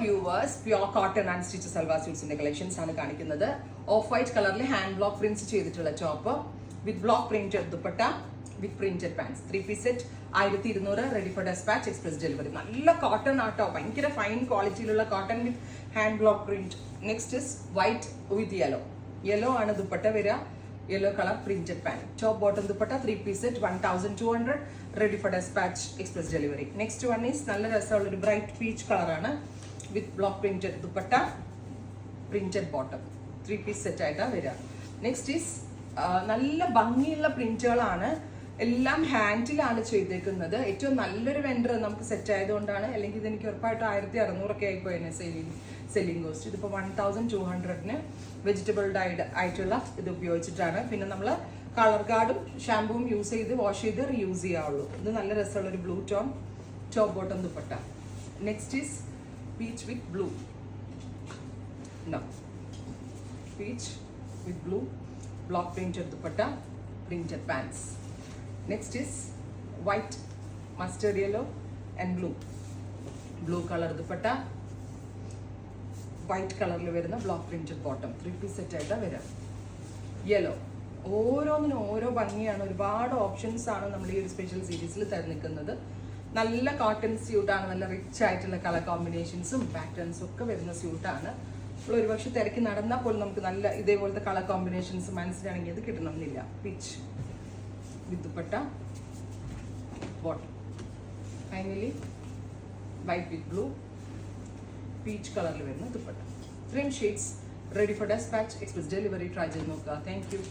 Viewers, pure cotton and stitch salwar സ്യൂട്ട്സിന്റെ collections ആണ് കാണിക്കുന്നത്. ഓഫ് വൈറ്റ് കളറിൽ ഹാൻഡ് ബ്ലോക്ക് പ്രിന്റ്സ് ചെയ്തിട്ടുള്ള top with block printed dupatta with printed pants. 3-piece set 1200, ready for dispatch, express delivery. നല്ല cotton ആട്ടോ, ഭയങ്കര fine ക്വാളിറ്റിയിലുള്ള cotton with hand block print. Next is white with yellow ആണ് ദുപ്പട്ട വരിക. Yellow colour printed pant. Top bottom dupatta 3-piece set 1200, ready for dispatch, express delivery. Next one is നല്ല രസമുള്ള ഒരു bright peach കളറാണ് വിത്ത് block printed dupatta, printed bottom. 3-piece set ആയിട്ടാണ് വരിക. Next is നല്ല ഭംഗിയുള്ള പ്രിന്റുകളാണ്, എല്ലാം ഹാൻഡിലാണ് ചെയ്തേക്കുന്നത്. ഏറ്റവും നല്ലൊരു വെണ്ടർ നമുക്ക് സെറ്റ് ആയതുകൊണ്ടാണ്, അല്ലെങ്കിൽ ഇതെനിക്ക് ഉറപ്പായിട്ട് 1600 ആയിപ്പോയെന്നെ സെല്ലിംഗ് കോസ്റ്റ്. ഇതിപ്പോൾ 1200 വെജിറ്റബിൾ ഡൈഡ് ആയിട്ടുള്ള ഇത് ഉപയോഗിച്ചിട്ടാണ്. പിന്നെ നമ്മൾ കളർ ഗാർഡും ഷാമ്പൂവും യൂസ് ചെയ്ത് വാഷ് ചെയ്ത് റീയൂസ് ചെയ്യാവുള്ളൂ. ഇത് നല്ല രസമുള്ളൊരു blue tone top bottom dupatta. Next is peach with blue. Peach with blue block printed dupatta, printed pants. Next is white, mustard yellow and blue color dupatta, white color le varuna block printed bottom. 3-piece set aita vara. Yellow ഓരോന്നിനും ഓരോ ഭംഗിയാണ്, ഒരുപാട് options ആണ് നമ്മൾ ഈ ഒരു special സീരീസിൽ തരുന്നിക്കുന്നത്. നല്ല കോട്ടൺ സ്യൂട്ടാണ്, നല്ല റിച്ച് ആയിട്ടുള്ള കളർ കോമ്പിനേഷൻസും പാറ്റേൺസും ഒക്കെ വരുന്ന സ്യൂട്ടാണ്. അപ്പോൾ ഒരുപക്ഷെ തിരക്കി നടന്നാൽ പോലും നമുക്ക് നല്ല ഇതേപോലത്തെ കളർ കോമ്പിനേഷൻസ് മനസ്സിലാണെങ്കിൽ അത് കിട്ടണമെന്നില്ല. Pitch with dupatta, bottom. Finally, white with blue, peach color le varuna dupatta. 3 shades ready for dispatch, express delivery. Try cheyid nokka. Thank you.